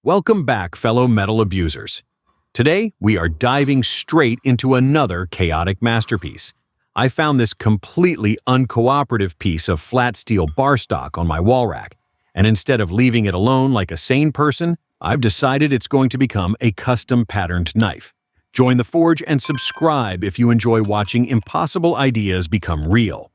Welcome back, fellow metal abusers. Today, we are diving straight into another chaotic masterpiece. I found this completely uncooperative piece of flat steel bar stock on my wall rack, and instead of leaving it alone like a sane person, I've decided it's going to become a custom patterned knife. Join the forge and subscribe if you enjoy watching impossible ideas become real.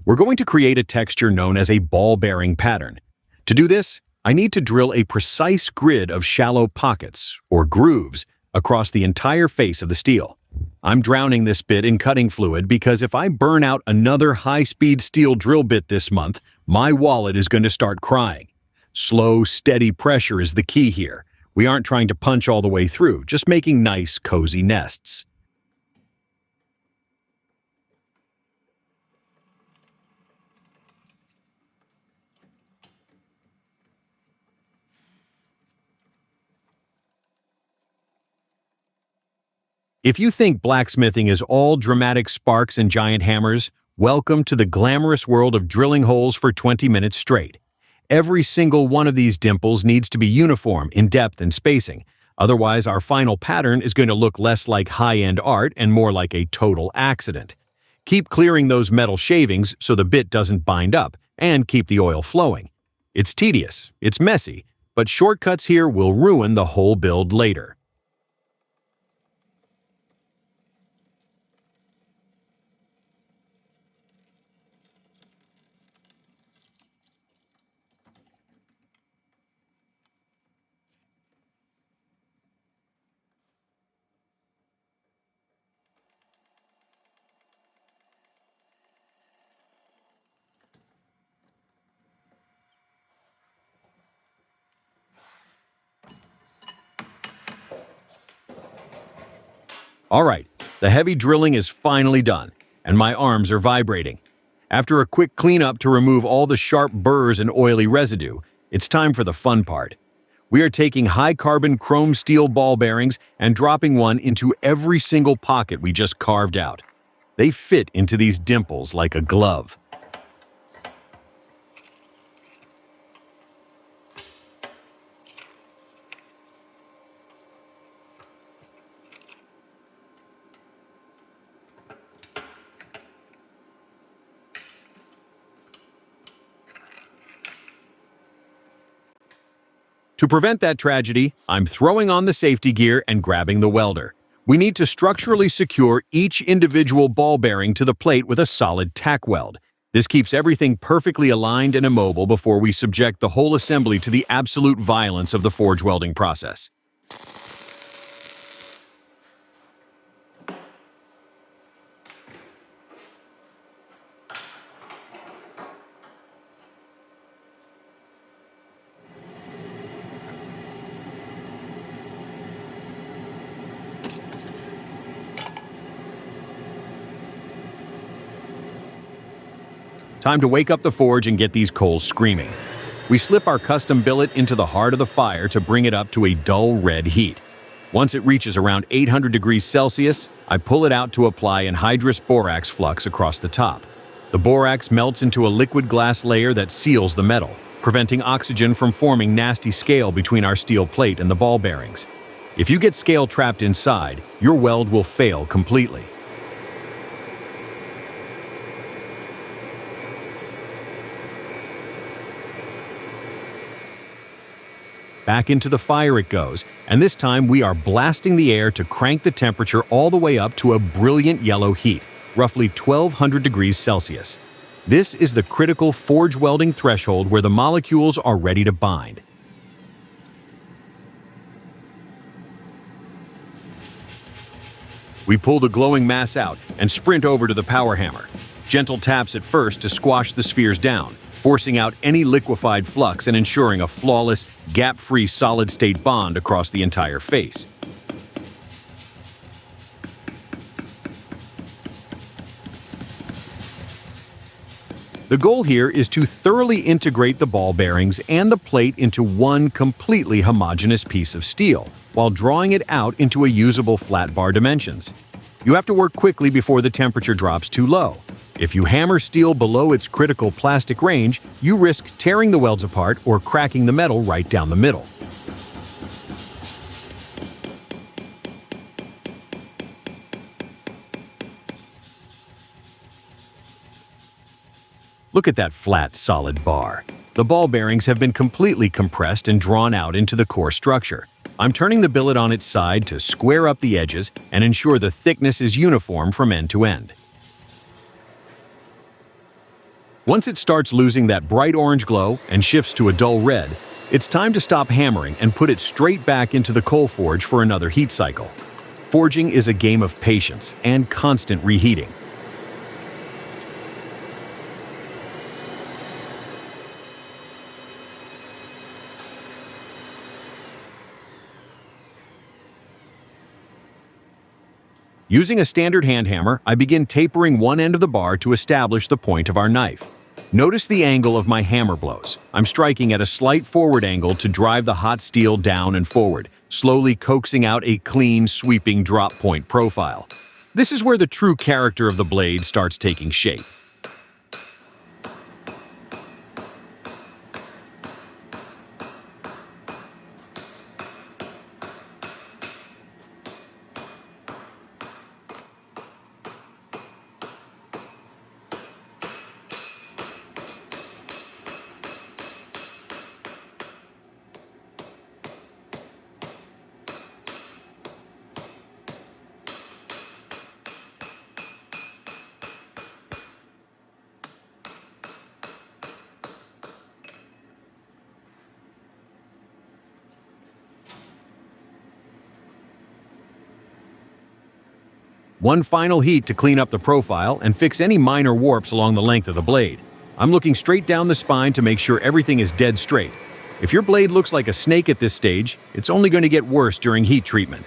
We're going to create a texture known as a ball-bearing pattern. To do this, I need to drill a precise grid of shallow pockets, or grooves, across the entire face of the steel. I'm drowning this bit in cutting fluid because if I burn out another high-speed steel drill bit this month, my wallet is going to start crying. Slow, steady pressure is the key here. We aren't trying to punch all the way through, just making nice, cozy nests. If you think blacksmithing is all dramatic sparks and giant hammers, welcome to the glamorous world of drilling holes for 20 minutes straight. Every single one of these dimples needs to be uniform in depth and spacing, otherwise our final pattern is going to look less like high-end art and more like a total accident. Keep clearing those metal shavings so the bit doesn't bind up, and keep the oil flowing. It's tedious, it's messy, but shortcuts here will ruin the whole build later. All right, the heavy drilling is finally done, and my arms are vibrating. After a quick cleanup to remove all the sharp burrs and oily residue, it's time for the fun part. We are taking high-carbon chrome steel ball bearings and dropping one into every single pocket we just carved out. They fit into these dimples like a glove. To prevent that tragedy, I'm throwing on the safety gear and grabbing the welder. We need to structurally secure each individual ball bearing to the plate with a solid tack weld. This keeps everything perfectly aligned and immobile before we subject the whole assembly to the absolute violence of the forge welding process. Time to wake up the forge and get these coals screaming. We slip our custom billet into the heart of the fire to bring it up to a dull red heat. Once it reaches around 800 degrees Celsius, I pull it out to apply anhydrous borax flux across the top. The borax melts into a liquid glass layer that seals the metal, preventing oxygen from forming nasty scale between our steel plate and the ball bearings. If you get scale trapped inside, your weld will fail completely. Back into the fire it goes, and this time we are blasting the air to crank the temperature all the way up to a brilliant yellow heat, roughly 1200 degrees Celsius. This is the critical forge welding threshold where the molecules are ready to bind. We pull the glowing mass out and sprint over to the power hammer. Gentle taps at first to squash the spheres down, forcing out any liquefied flux and ensuring a flawless, gap-free solid-state bond across the entire face. The goal here is to thoroughly integrate the ball bearings and the plate into one completely homogeneous piece of steel, while drawing it out into a usable flat bar dimensions. You have to work quickly before the temperature drops too low. If you hammer steel below its critical plastic range, you risk tearing the welds apart or cracking the metal right down the middle. Look at that flat, solid bar. The ball bearings have been completely compressed and drawn out into the core structure. I'm turning the billet on its side to square up the edges and ensure the thickness is uniform from end to end. Once it starts losing that bright orange glow and shifts to a dull red, it's time to stop hammering and put it straight back into the coal forge for another heat cycle. Forging is a game of patience and constant reheating. Using a standard hand hammer, I begin tapering one end of the bar to establish the point of our knife. Notice the angle of my hammer blows. I'm striking at a slight forward angle to drive the hot steel down and forward, slowly coaxing out a clean, sweeping drop point profile. This is where the true character of the blade starts taking shape. One final heat to clean up the profile and fix any minor warps along the length of the blade. I'm looking straight down the spine to make sure everything is dead straight. If your blade looks like a snake at this stage, it's only going to get worse during heat treatment.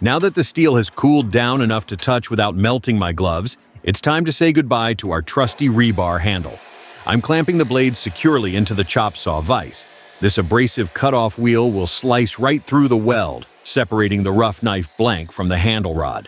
Now that the steel has cooled down enough to touch without melting my gloves, it's time to say goodbye to our trusty rebar handle. I'm clamping the blade securely into the chop saw vise. This abrasive cut-off wheel will slice right through the weld, separating the rough knife blank from the handle rod.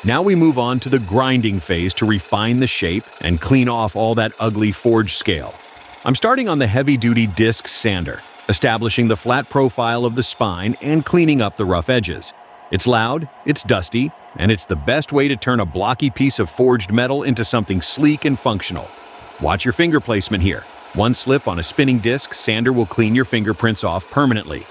Now we move on to the grinding phase to refine the shape and clean off all that ugly forge scale. I'm starting on the heavy-duty disc sander, establishing the flat profile of the spine and cleaning up the rough edges. It's loud, it's dusty, and it's the best way to turn a blocky piece of forged metal into something sleek and functional. Watch your finger placement here. One slip on a spinning disc sander will clean your fingerprints off permanently.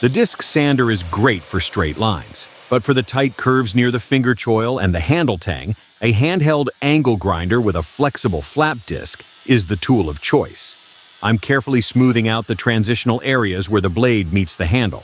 The disc sander is great for straight lines, but for the tight curves near the finger choil and the handle tang, a handheld angle grinder with a flexible flap disc is the tool of choice. I'm carefully smoothing out the transitional areas where the blade meets the handle.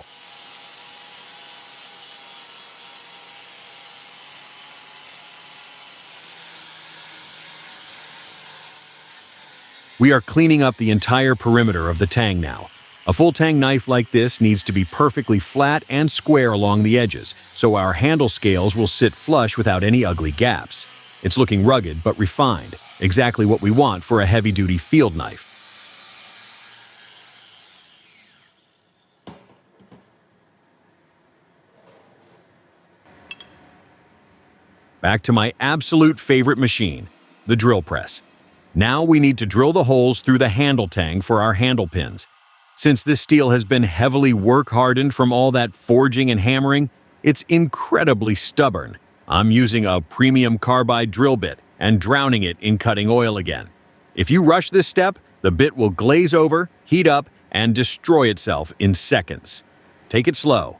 We are cleaning up the entire perimeter of the tang now. A full tang knife like this needs to be perfectly flat and square along the edges, so our handle scales will sit flush without any ugly gaps. It's looking rugged but refined, exactly what we want for a heavy-duty field knife. Back to my absolute favorite machine, the drill press. Now we need to drill the holes through the handle tang for our handle pins. Since this steel has been heavily work-hardened from all that forging and hammering, it's incredibly stubborn. I'm using a premium carbide drill bit and drowning it in cutting oil again. If you rush this step, the bit will glaze over, heat up, and destroy itself in seconds. Take it slow.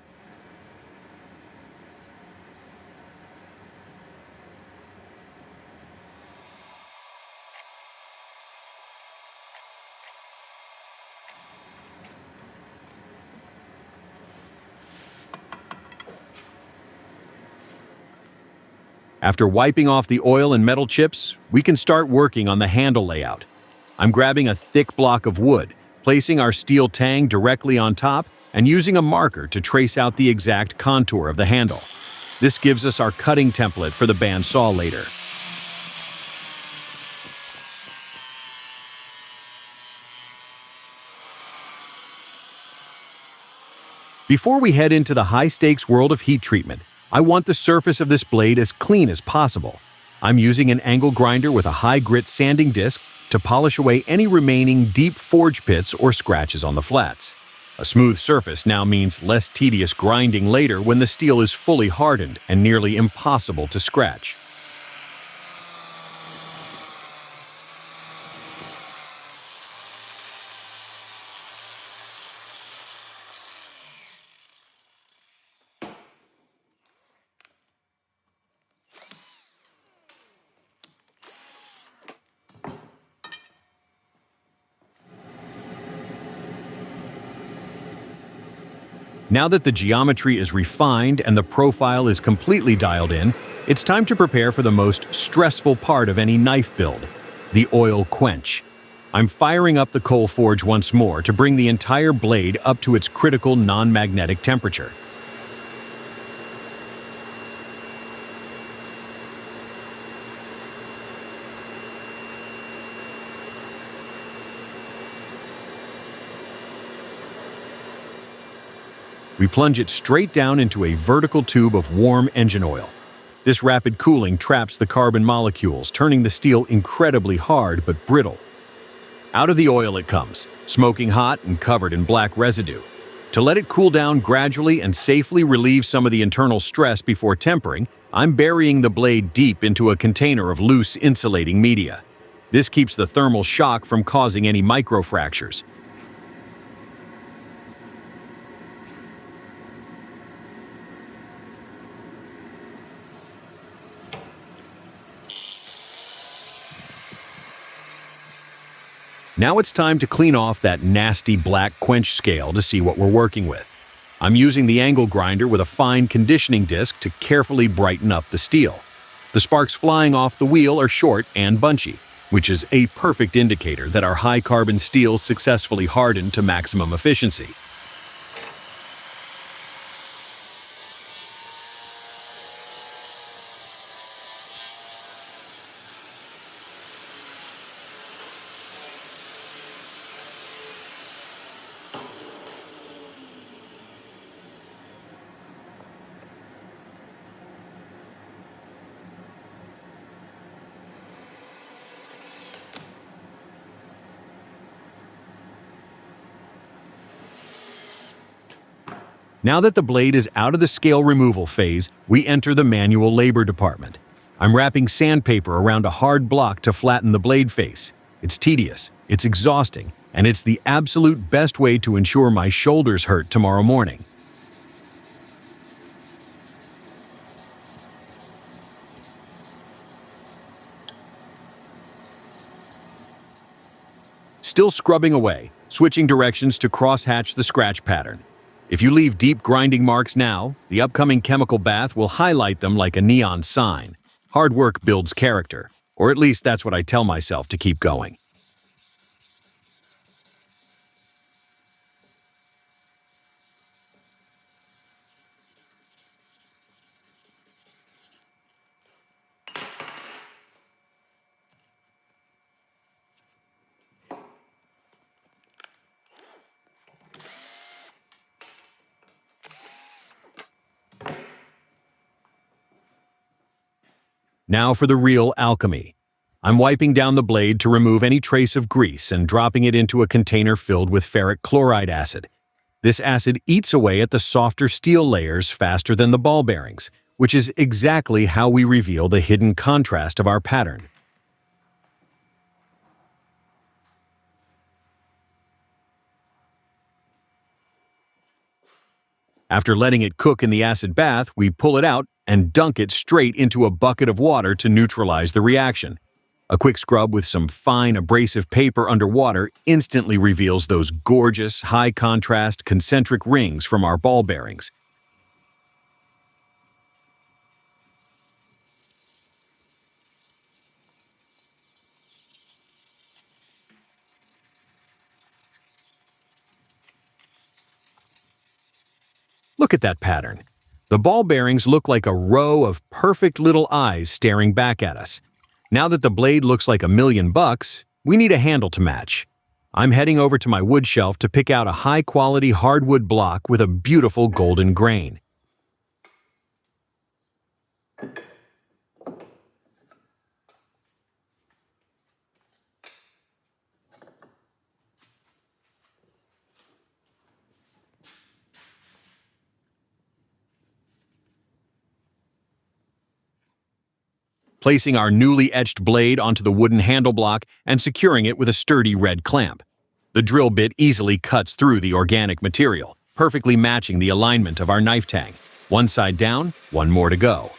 After wiping off the oil and metal chips, we can start working on the handle layout. I'm grabbing a thick block of wood, placing our steel tang directly on top, and using a marker to trace out the exact contour of the handle. This gives us our cutting template for the bandsaw later. Before we head into the high-stakes world of heat treatment, I want the surface of this blade as clean as possible. I'm using an angle grinder with a high-grit sanding disc to polish away any remaining deep forge pits or scratches on the flats. A smooth surface now means less tedious grinding later when the steel is fully hardened and nearly impossible to scratch. Now that the geometry is refined and the profile is completely dialed in, it's time to prepare for the most stressful part of any knife build, the oil quench. I'm firing up the coal forge once more to bring the entire blade up to its critical non-magnetic temperature. We plunge it straight down into a vertical tube of warm engine oil. This rapid cooling traps the carbon molecules, turning the steel incredibly hard but brittle. Out of the oil it comes, smoking hot and covered in black residue. To let it cool down gradually and safely relieve some of the internal stress before tempering, I'm burying the blade deep into a container of loose insulating media. This keeps the thermal shock from causing any microfractures. Now it's time to clean off that nasty black quench scale to see what we're working with. I'm using the angle grinder with a fine conditioning disc to carefully brighten up the steel. The sparks flying off the wheel are short and bunchy, which is a perfect indicator that our high-carbon steel successfully hardened to maximum efficiency. Now that the blade is out of the scale removal phase, we enter the manual labor department. I'm wrapping sandpaper around a hard block to flatten the blade face. It's tedious, it's exhausting, and it's the absolute best way to ensure my shoulders hurt tomorrow morning. still scrubbing away, switching directions to crosshatch the scratch pattern. If you leave deep grinding marks now, the upcoming chemical bath will highlight them like a neon sign. Hard work builds character, or at least that's what I tell myself to keep going. Now for the real alchemy. I'm wiping down the blade to remove any trace of grease and dropping it into a container filled with ferric chloride acid. This acid eats away at the softer steel layers faster than the ball bearings, which is exactly how we reveal the hidden contrast of our pattern. After letting it cook in the acid bath, we pull it out and dunk it straight into a bucket of water to neutralize the reaction. A quick scrub with some fine abrasive paper underwater instantly reveals those gorgeous, high-contrast concentric rings from our ball bearings. Look at that pattern. The ball bearings look like a row of perfect little eyes staring back at us. Now that the blade looks like $1,000,000, we need a handle to match. I'm heading over to my wood shelf to pick out a high-quality hardwood block with a beautiful golden grain. Placing our newly etched blade onto the wooden handle block and securing it with a sturdy red clamp. The drill bit easily cuts through the organic material, perfectly matching the alignment of our knife tang. One side down, one more to go.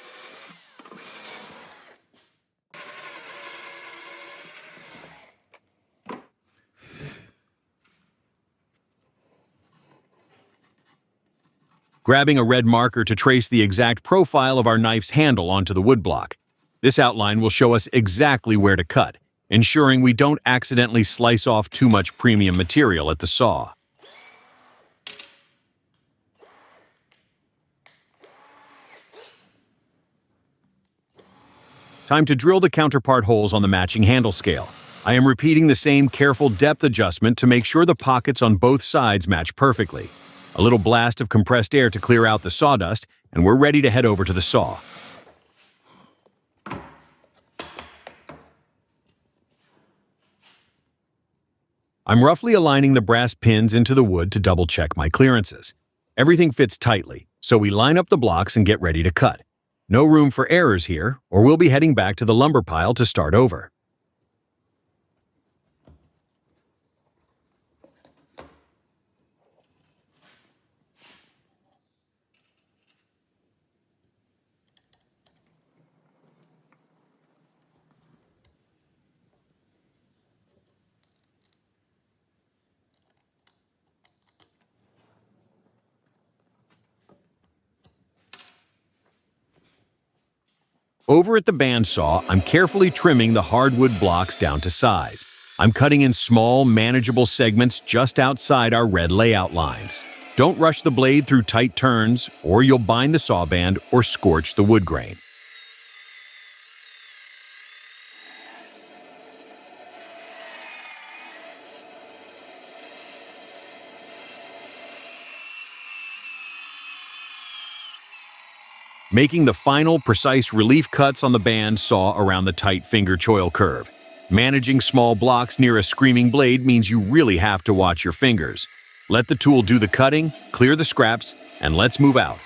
Grabbing a red marker to trace the exact profile of our knife's handle onto the wood block. This outline will show us exactly where to cut, ensuring we don't accidentally slice off too much premium material at the saw. Time to drill the counterpart holes on the matching handle scale. I am repeating the same careful depth adjustment to make sure the pockets on both sides match perfectly. A little blast of compressed air to clear out the sawdust, and we're ready to head over to the saw. I'm roughly aligning the brass pins into the wood to double-check my clearances. Everything fits tightly, so we line up the blocks and get ready to cut. No room for errors here, or we'll be heading back to the lumber pile to start over. Over at the bandsaw, I'm carefully trimming the hardwood blocks down to size. I'm cutting in small, manageable segments just outside our red layout lines. Don't rush the blade through tight turns, or you'll bind the saw band or scorch the wood grain. Making the final precise relief cuts on the band saw around the tight finger choil curve. Managing small blocks near a screaming blade means you really have to watch your fingers. Let the tool do the cutting, clear the scraps, and let's move out.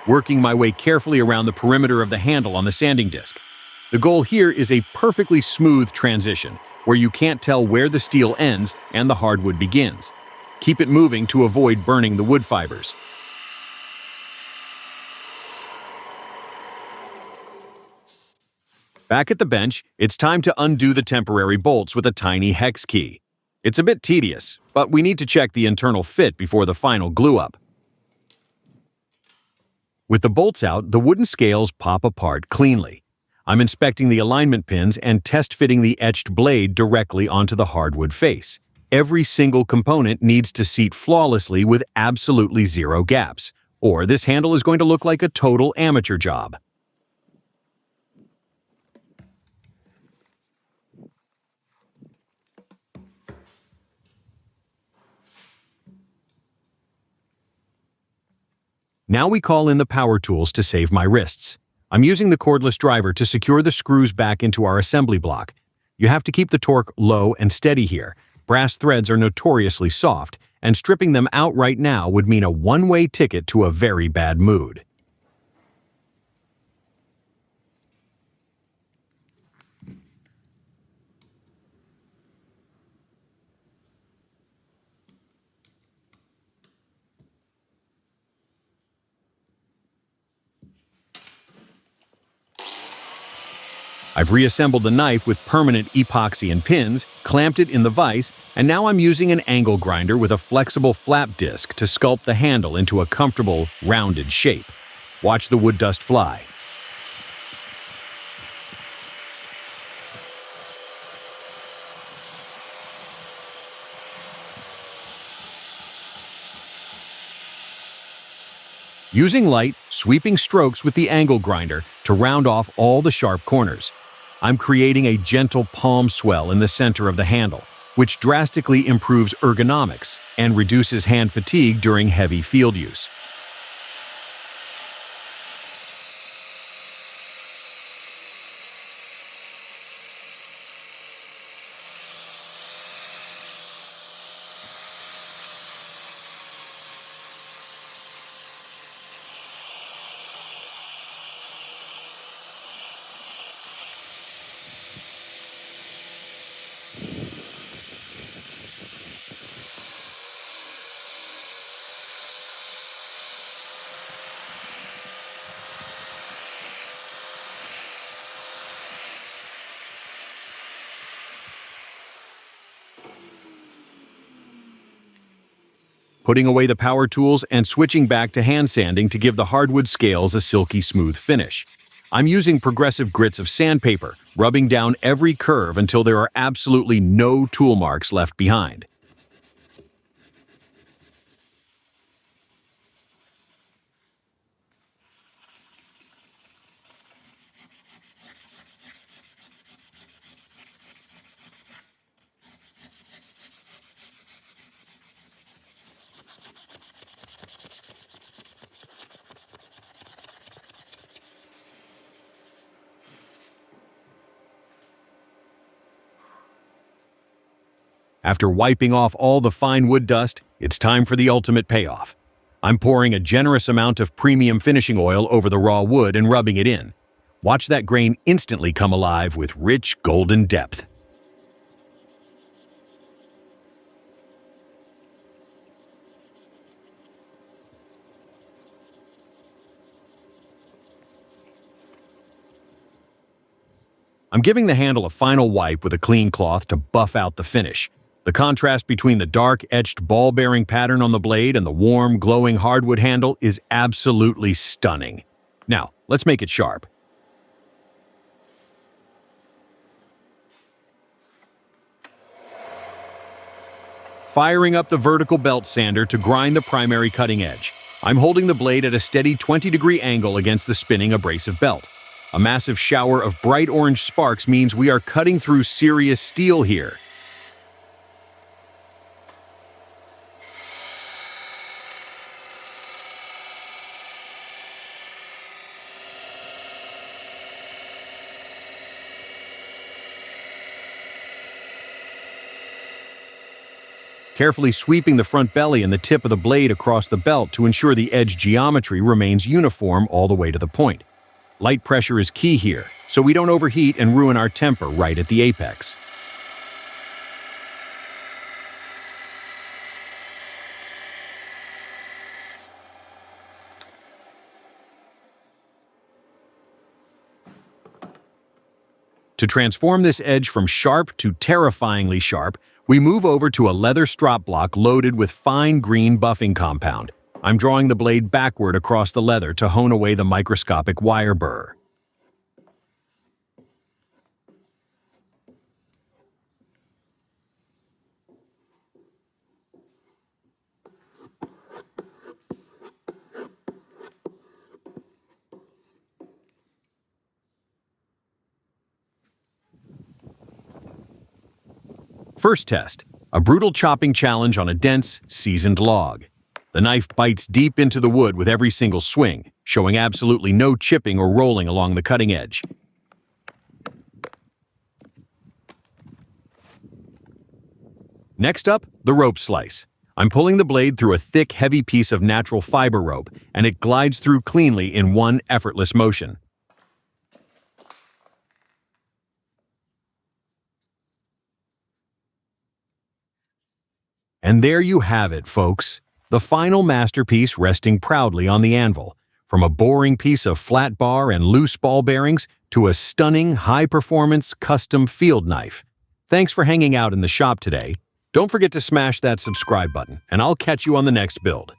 working my way carefully around the perimeter of the handle on the sanding disc. The goal here is a perfectly smooth transition, where you can't tell where the steel ends and the hardwood begins. Keep it moving to avoid burning the wood fibers. Back at the bench, it's time to undo the temporary bolts with a tiny hex key. It's a bit tedious, but we need to check the internal fit before the final glue-up. With the bolts out, the wooden scales pop apart cleanly. I'm inspecting the alignment pins and test-fitting the etched blade directly onto the hardwood face. Every single component needs to seat flawlessly with absolutely zero gaps, or this handle is going to look like a total amateur job. Now we call in the power tools to save my wrists. I'm using the cordless driver to secure the screws back into our assembly block. You have to keep the torque low and steady here. Brass threads are notoriously soft, and stripping them out right now would mean a one-way ticket to a very bad mood. I've reassembled the knife with permanent epoxy and pins, clamped it in the vise, and now I'm using an angle grinder with a flexible flap disc to sculpt the handle into a comfortable, rounded shape. Watch the wood dust fly. Using light, sweeping strokes with the angle grinder to round off all the sharp corners. I'm creating a gentle palm swell in the center of the handle, which drastically improves ergonomics and reduces hand fatigue during heavy field use. Putting away the power tools and switching back to hand sanding to give the hardwood scales a silky smooth finish. I'm using progressive grits of sandpaper, rubbing down every curve until there are absolutely no tool marks left behind. After wiping off all the fine wood dust, it's time for the ultimate payoff. I'm pouring a generous amount of premium finishing oil over the raw wood and rubbing it in. Watch that grain instantly come alive with rich golden depth. I'm giving the handle a final wipe with a clean cloth to buff out the finish. The contrast between the dark, etched ball-bearing pattern on the blade and the warm, glowing hardwood handle is absolutely stunning. Now, let's make it sharp. Firing up the vertical belt sander to grind the primary cutting edge. I'm holding the blade at a steady 20-degree angle against the spinning abrasive belt. A massive shower of bright orange sparks means we are cutting through serious steel here. carefully sweeping the front belly and the tip of the blade across the belt to ensure the edge geometry remains uniform all the way to the point. Light pressure is key here, so we don't overheat and ruin our temper right at the apex. To transform this edge from sharp to terrifyingly sharp, we move over to a leather strop block loaded with fine green buffing compound. I'm drawing the blade backward across the leather to hone away the microscopic wire burr. First test, a brutal chopping challenge on a dense, seasoned log. The knife bites deep into the wood with every single swing, showing absolutely no chipping or rolling along the cutting edge. Next up, the rope slice. I'm pulling the blade through a thick, heavy piece of natural fiber rope, and it glides through cleanly in one effortless motion. And there you have it, folks. The final masterpiece resting proudly on the anvil. From a boring piece of flat bar and loose ball bearings to a stunning, high-performance, custom field knife. Thanks for hanging out in the shop today. Don't forget to smash that subscribe button, and I'll catch you on the next build.